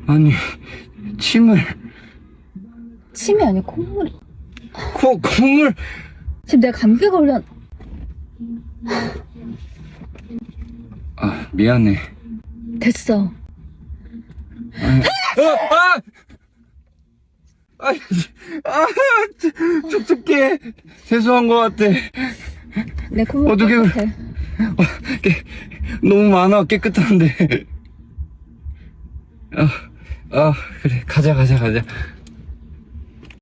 아니, 침을. 침이 아니고 콧물이. 콧물. 지금 내가 감기 걸려. 아, 미안해. 됐어. 촉촉해. 세수한 것 같아. 내 콧물 어떻게 깨끗해. 너무 많아, 깨끗한데. 그래. 가자.